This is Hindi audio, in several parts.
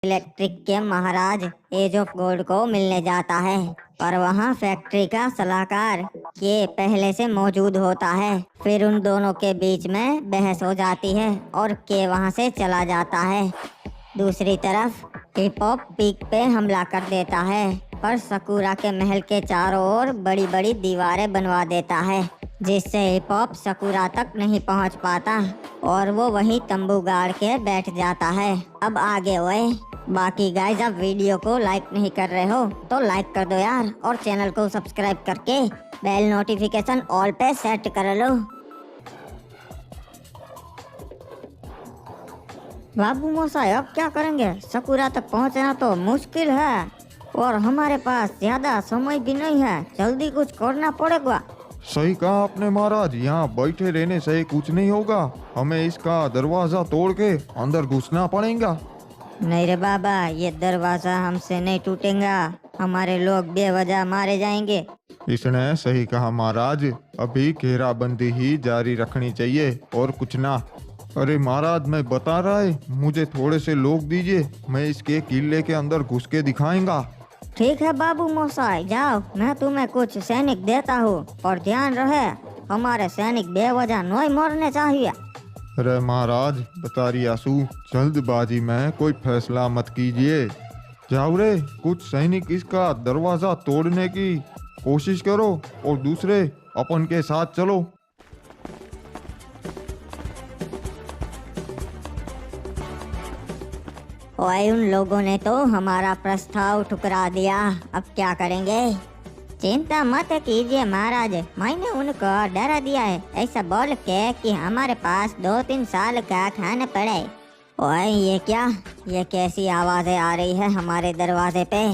इलेक्ट्रिक के महाराज एज ऑफ गोल्ड को मिलने जाता है, पर वहाँ फैक्ट्री का सलाहकार के पहले से मौजूद होता है। फिर उन दोनों के बीच में बहस हो जाती है और के वहाँ से चला जाता है। दूसरी तरफ हिप हॉप पीक पे हमला कर देता है, पर सकूरा के महल के चारों ओर बड़ी बड़ी दीवारें बनवा देता है, जिससे हिप हॉप सकूरा तक नहीं पहुंच पाता और वो वहीं तंबू गाड़ के बैठ जाता है। अब आगे हुए बाकी गाइस, अब वीडियो को लाइक नहीं कर रहे हो तो लाइक कर दो यार, और चैनल को सब्सक्राइब करके बेल नोटिफिकेशन ऑल पे सेट कर लो। बाबू मोसाई, अब क्या करेंगे? सकूरा तक पहुंचना तो मुश्किल है और हमारे पास ज्यादा समय भी नहीं है, जल्दी कुछ करना पड़ेगा। सही कहा आपने महाराज, यहाँ बैठे रहने से कुछ नहीं होगा, हमें इसका दरवाजा तोड़ के अंदर घुसना पड़ेगा। नहीं रे बाबा, ये दरवाजा हमसे नहीं टूटेगा, हमारे लोग बेवजह मारे जाएंगे। इसने सही कहा महाराज, अभी घेराबंदी ही जारी रखनी चाहिए और कुछ ना। अरे महाराज, मैं बता रहा है, मुझे थोड़े से लोग दीजिए, मैं इसके किले के अंदर घुस के दिखाएंगा। ठीक है बाबू मोसाई, जाओ, मैं तुम्हें कुछ सैनिक देता हूँ, और ध्यान रहे हमारे सैनिक बेवजह नहीं मरने चाहिए। अरे महाराज, बतारी आंसू, जल्दबाजी में कोई फैसला मत कीजिए। जाओ रे, कुछ सैनिक इसका दरवाजा तोड़ने की कोशिश करो और दूसरे अपन के साथ चलो। और उन लोगों ने तो हमारा प्रस्ताव ठुकरा दिया, अब क्या करेंगे? चिंता मत कीजिए महाराज, मैंने उनको डरा दिया है, ऐसा बोल के कि हमारे पास 2-3 साल का खाना पड़े। ओए ये क्या, ये कैसी आवाजें आ रही है हमारे दरवाजे पे?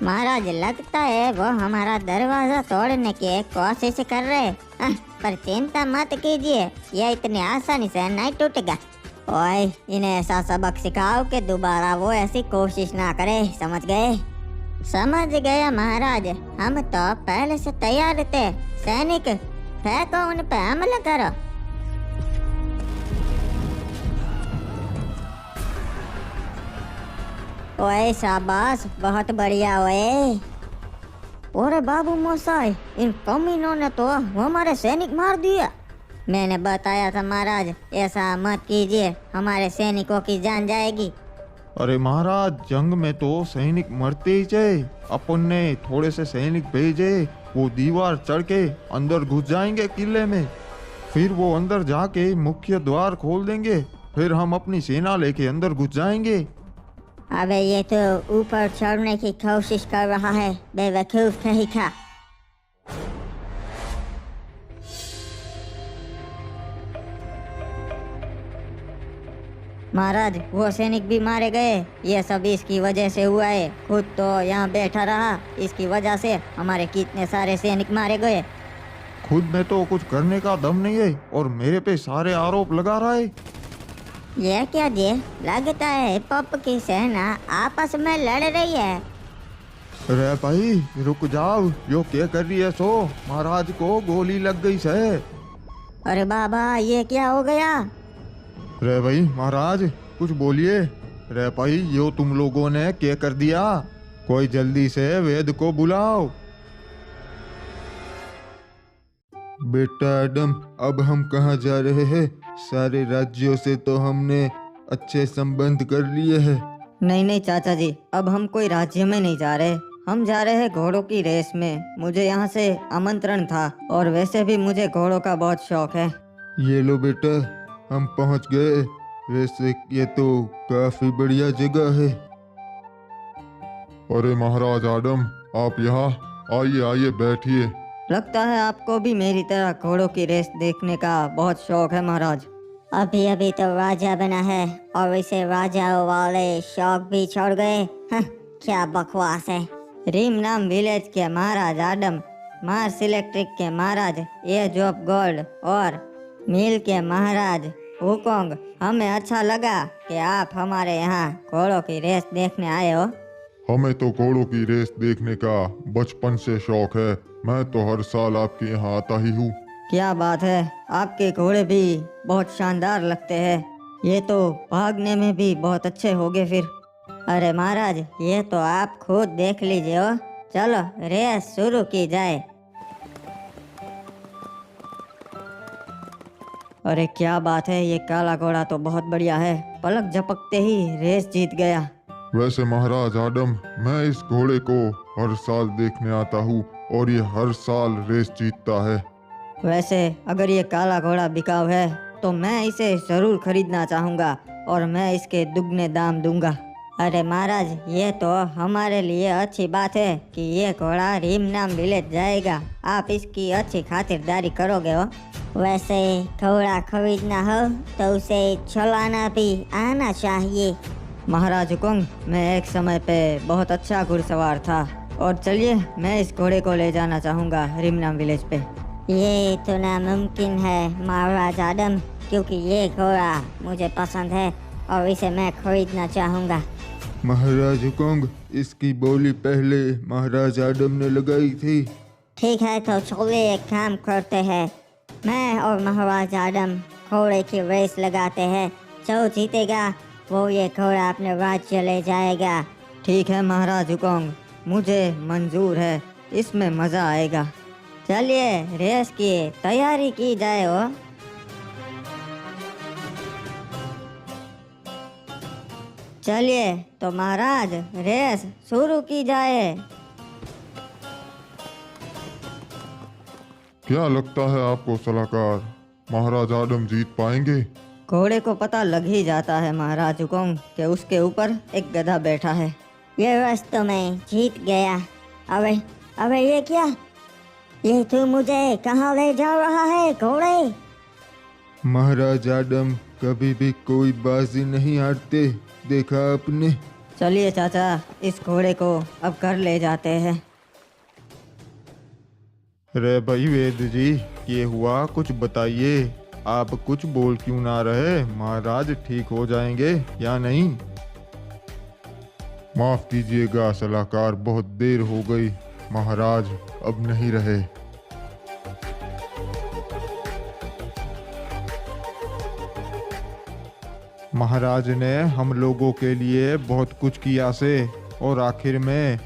महाराज, लगता है वो हमारा दरवाजा तोड़ने की कोशिश कर रहे, पर चिंता मत कीजिए, ये इतनी आसानी से नहीं टूटेगा। ओए, इन्हें ऐसा सबक सिखाओ कि दोबारा वो ऐसी कोशिश ना करे, समझ गए? समझ गया महाराज, हम तो पहले से तैयार थे। सैनिक, फेंको उन पे हमला करो। ओए शाबाश, बहुत बढ़िया। ओए अरे बाबू मोसाई, इन कमीनों ने तो हमारे सैनिक मार दिया। मैंने बताया था महाराज, ऐसा मत कीजिए, हमारे सैनिकों की जान जाएगी। अरे महाराज, जंग में तो सैनिक मरते ही जाए, अपन ने थोड़े से सैनिक भेजे, वो दीवार चढ़ के अंदर घुस जाएंगे किले में, फिर वो अंदर जाके मुख्य द्वार खोल देंगे, फिर हम अपनी सेना लेके अंदर घुस जाएंगे। अबे ये तो ऊपर चढ़ने की कोशिश कर रहा है, बेवकूफ कहीं का। महाराज, वो सैनिक भी मारे गए, ये सब इसकी वजह से हुआ है, खुद तो यहाँ बैठा रहा, इसकी वजह से हमारे कितने सारे सैनिक मारे गए। खुद में तो कुछ करने का दम नहीं है और मेरे पे सारे आरोप लगा रहा है। ये क्या जी, लगता है हिप हॉप की सेना आपस में लड़ रही है। अरे भाई रुक जाओ, यो क्या कर रही है? सो महाराज को गोली लग गई से। अरे बाबा, ये क्या हो गया? रे भाई महाराज, कुछ बोलिए। रे भाई, यो तुम लोगों ने क्या कर दिया? कोई जल्दी से वेद को बुलाओ। बेटा एडम, अब हम कहाँ जा रहे हैं? सारे राज्यों से तो हमने अच्छे संबंध कर लिए हैं। नहीं नहीं चाचा जी, अब हम कोई राज्य में नहीं जा रहे, हम जा रहे हैं घोड़ों की रेस में। मुझे यहाँ से आमंत्रण था और वैसे भी मुझे घोड़ों का बहुत शौक है। ये लो बेटा, हम पहुँच गए। वैसे ये तो काफी बढ़िया जगह है। अरे महाराज आदम, आप यहाँ आइए आइए, बैठिए। लगता है आपको भी मेरी तरह घोड़ों की रेस देखने का बहुत शौक है महाराज। अभी अभी तो राजा बना है और इसे राजाओं वाले शौक भी छोड़ गए। क्या बकवास है। रीम नाम विलेज के महाराज आदम, मार्स इलेक्ट्रिक के महाराज एज ऑफ गोल्ड और मिल के महाराज हुकोंग, हमें अच्छा लगा कि आप हमारे यहाँ घोड़ों की रेस देखने आए हो। हमें तो घोड़ों की रेस देखने का बचपन से शौक है, मैं तो हर साल आपके यहाँ आता ही हूँ। क्या बात है, आपके घोड़े भी बहुत शानदार लगते हैं। ये तो भागने में भी बहुत अच्छे होंगे फिर। अरे महाराज, ये तो आप खुद देख लीजिए हो। चलो रेस शुरू की जाए। अरे क्या बात है, ये काला घोड़ा तो बहुत बढ़िया है, पलक झपकते ही रेस जीत गया। वैसे महाराज आदम, मैं इस घोड़े को हर साल देखने आता हूँ और ये हर साल रेस जीतता है। वैसे अगर ये काला घोड़ा बिकाऊ है तो मैं इसे जरूर खरीदना चाहूँगा और मैं इसके दुगने दाम दूंगा। अरे महाराज, ये तो हमारे लिए अच्छी बात है कि ये घोड़ा रीमनाम विलेज जाएगा। आप इसकी अच्छी खातिरदारी करोगे हो। वैसे घोड़ा खरीदना हो तो उसे चलाना भी आना चाहिए। महाराज हुकुम, मैं एक समय पे बहुत अच्छा घुड़सवार था और चलिए मैं इस घोड़े को ले जाना चाहूँगा रीमनाम विलेज पे। ये तो नामुमकिन है महाराज आदम, क्योंकि ये घोड़ा मुझे पसंद है और इसे मैं खरीदना चाहूँगा। महाराज हुकुम, इसकी बोली पहले महाराज आदम ने लगाई थी। ठीक है, तो चलिए एक काम करते हैं। मैं और महाराज आदम घोड़े की रेस लगाते हैं। जो जीतेगा वो ये घोड़ा अपने राज्य ले जाएगा। ठीक है महाराज हुकुम, मुझे मंजूर है, इसमें मज़ा आएगा। चलिए रेस की तैयारी की जाए हो। चलिए तो महाराज रेस शुरू की जाए। क्या लगता है आपको सलाहकार, महाराज आदम जीत पाएंगे? घोड़े को पता लग ही जाता है महाराज हुकुम कि उसके ऊपर एक गधा बैठा है। ये रास्ते में जीत गया। अबे अबे, ये क्या? ये तू मुझे कहाँ ले जा रहा है घोड़े? महाराज आदम कभी भी कोई बाजी नहीं हारते, देखा आपने। चलिए चाचा, इस घोड़े को अब घर ले जाते हैं। रे भाई वेद जी, ये हुआ कुछ बताइए। आप कुछ बोल क्यों ना रहे? महाराज ठीक हो जाएंगे या नहीं? माफ कीजिएगा सलाहकार, बहुत देर हो गई। महाराज अब नहीं रहे। महाराज ने हम लोगों के लिए बहुत कुछ किया से, और आखिर में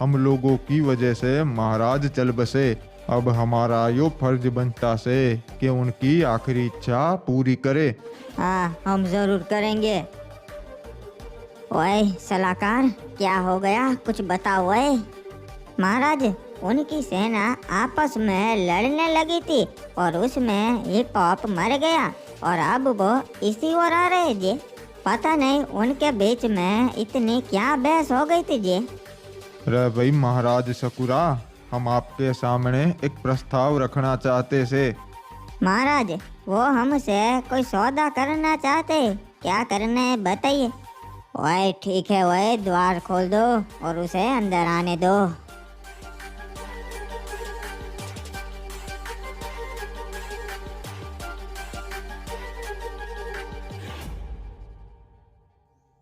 हम लोगों की वजह से महाराज चल बसे। अब हमारा यो फर्ज बनता से कि उनकी आखिरी इच्छा पूरी करे। हाँ, हम जरूर करेंगे। ओए सलाहकार, क्या हो गया? कुछ बताओ। ओए महाराज, उनकी सेना आपस में लड़ने लगी थी और उसमें हिप हॉप मर गया और अब वो इसी ओर आ रहे जी। पता नहीं उनके बीच में इतनी क्या बहस हो गई थी जी। रे भाई महाराज सकुरा, हम आपके सामने एक प्रस्ताव रखना चाहते से। महाराज, वो हमसे कोई सौदा करना चाहते। क्या करना है बताइए। ओए ठीक है, ओए द्वार खोल दो और उसे अंदर आने दो।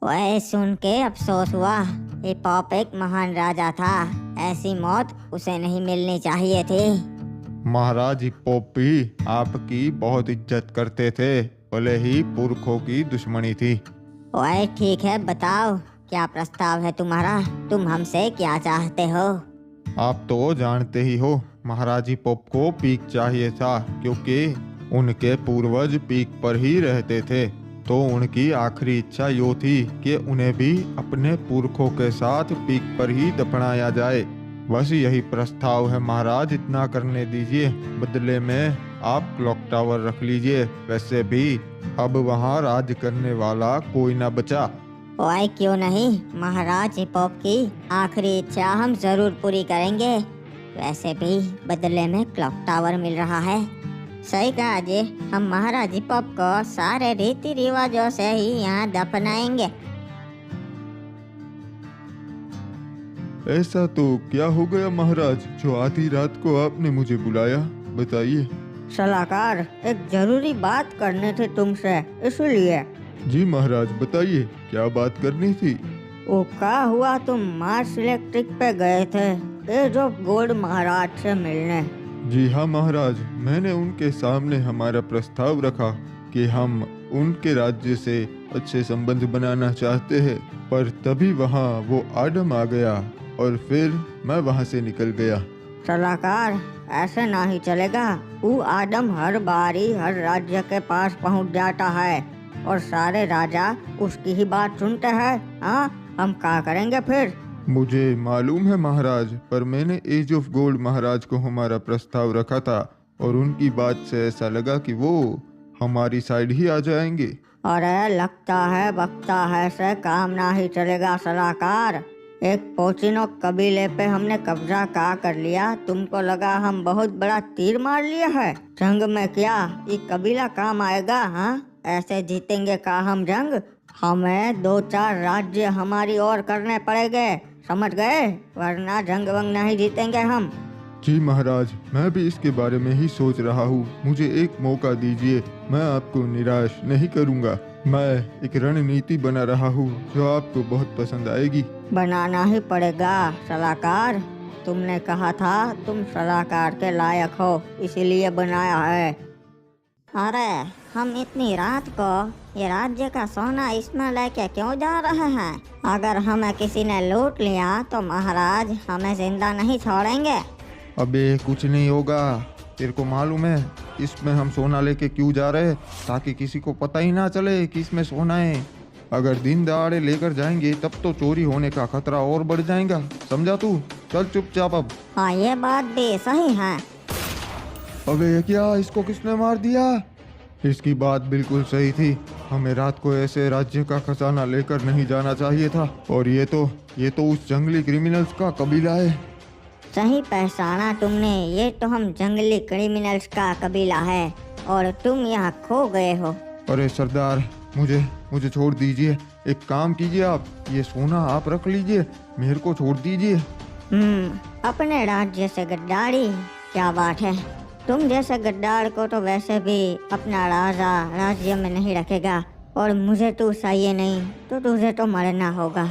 ओए सुन के अफसोस हुआ। ये पॉप एक महान राजा था, ऐसी मौत उसे नहीं मिलनी चाहिए थी। महाराज हिप्पोपी आपकी बहुत इज्जत करते थे, भले ही पुरखों की दुश्मनी थी। ओए ठीक है, बताओ क्या प्रस्ताव है तुम्हारा? तुम हमसे क्या चाहते हो? आप तो जानते ही हो, महाराज हिप्पोप को पीक चाहिए था, क्योंकि उनके पूर्वज पीक पर ही रहते थे। तो उनकी आखिरी इच्छा यो थी कि उन्हें भी अपने पुरखों के साथ पीक पर ही दफनाया जाए। बस यही प्रस्ताव है महाराज, इतना करने दीजिए। बदले में आप क्लॉक टावर रख लीजिए। वैसे भी अब वहाँ राज करने वाला कोई ना बचा। ओए क्यों नहीं, महाराज हिप्पोप की आखिरी इच्छा हम जरूर पूरी करेंगे। वैसे भी बदले में क्लॉक टावर मिल रहा है। सही कहा जी, हम महाराज हिप्पोप को सारे रीति रिवाजों से ही यहाँ दफनाएंगे। ऐसा तो क्या हो गया महाराज, जो आधी रात को आपने मुझे बुलाया? बताइए। सलाहकार, एक जरूरी बात करनी थी तुमसे, इसलिए। जी महाराज बताइए, क्या बात करनी थी? वो क्या हुआ, तुम मार्स इलेक्ट्रिक पे गए थे एज ऑफ गोल्ड महाराज से मिलने। जी हाँ महाराज, मैंने उनके सामने हमारा प्रस्ताव रखा कि हम उनके राज्य से अच्छे संबंध बनाना चाहते हैं, पर तभी वहाँ वो आडम आ गया और फिर मैं वहाँ से निकल गया। सलाहकार, ऐसे ना ही चलेगा। वो आदम हर बारी हर राज्य के पास पहुंच जाता है और सारे राजा उसकी ही बात सुनते हैं। हाँ, हम क्या करेंगे फिर? मुझे मालूम है महाराज, पर मैंने एज ऑफ गोल्ड महाराज को हमारा प्रस्ताव रखा था और उनकी बात से ऐसा लगा कि वो हमारी साइड ही आ जाएंगे। अरे लगता है बकता है से काम ना ही चलेगा सलाहकार। एक पोचिनो कबीले पे हमने कब्जा का कर लिया, तुमको लगा हम बहुत बड़ा तीर मार लिया है? जंग में क्या ये कबीला काम आएगा? हाँ, ऐसे जीतेंगे का हम जंग? हमें 2-4 राज्य हमारी ओर करने पड़ेंगे, समझ गए? वरना जंग वंग नहीं जीतेंगे हम। जी महाराज, मैं भी इसके बारे में ही सोच रहा हूँ। मुझे एक मौका दीजिए, मैं आपको निराश नहीं करूँगा। मैं एक रणनीति बना रहा हूँ जो आपको बहुत पसंद आएगी। बनाना ही पड़ेगा सलाहकार। तुमने कहा था तुम सलाहकार के लायक हो, इसीलिए बनाया है। अरे हम इतनी रात को ये राज्य का सोना इसमें लेके क्यों जा रहे हैं? अगर हमें किसी ने लूट लिया तो महाराज हमें जिंदा नहीं छोड़ेंगे। अबे कुछ नहीं होगा, तेरे को मालूम है इसमें हम सोना लेके क्यों जा रहे हैं? ताकि किसी को पता ही ना चले कि इसमें सोना है। अगर दिन दहाड़े लेकर जाएंगे तब तो चोरी होने का खतरा और बढ़ जाएगा, समझा तू? चल चुपचाप अब। हाँ, ये बात भी सही है। अबे ये क्या, इसको किसने मार दिया? इसकी बात बिल्कुल सही थी, हमें रात को ऐसे राज्य का खजाना लेकर नहीं जाना चाहिए था। और ये तो उस जंगली क्रिमिनल्स का कबीला है। सही पहचाना तुमने, ये तो हम जंगली क्रिमिनल्स का कबीला है और तुम यहाँ खो गए हो। अरे सरदार, मुझे छोड़ दीजिए। एक काम कीजिए, आप ये सोना आप रख लीजिए, मेरे को छोड़ दीजिए। अपने राज्य से गद्दारी, क्या बात है? तुम जैसे गद्दार को तो वैसे भी अपना राजा राज्य में नहीं रखेगा, और मुझे तू चाहिए नहीं तो तुझे तो मरना होगा।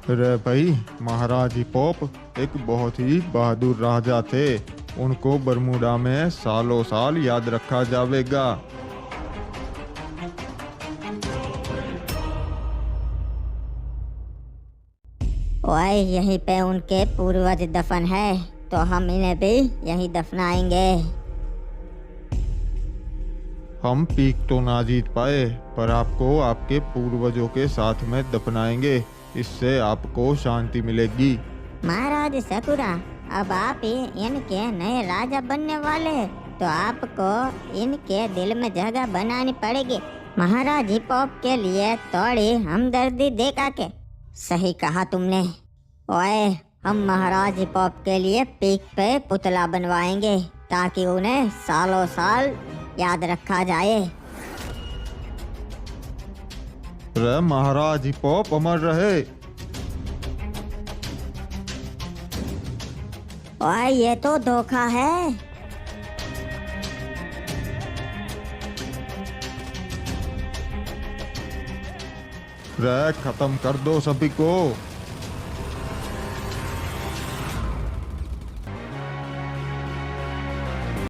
अरे भाई, महाराज हिपोप एक बहुत ही बहादुर राजा थे। उनको बरमूडा में सालों साल याद रखा जाएगा। ओए, यहीं पे उनके पूर्वज दफन है, तो हम इन्हें भी यहीं दफनाएंगे। हम पीक तो ना जीत पाए, पर आपको आपके पूर्वजों के साथ में दफनाएंगे, इससे आपको शांति मिलेगी। महाराज सकुरा, अब आप ही इनके नए राजा बनने वाले हैं, तो आपको इनके दिल में जगह बनानी पड़ेगी। महाराज हिपोप के लिए थोड़ी हमदर्दी देखा के। सही कहा तुमने। ओए, हम महाराज हिपोप के लिए पीक पे पुतला बनवाएंगे ताकि उन्हें सालों साल याद रखा जाए। रे महाराज हिपोप अमर रहे। ओए, ये तो धोखा है। रे खत्म कर दो सभी को।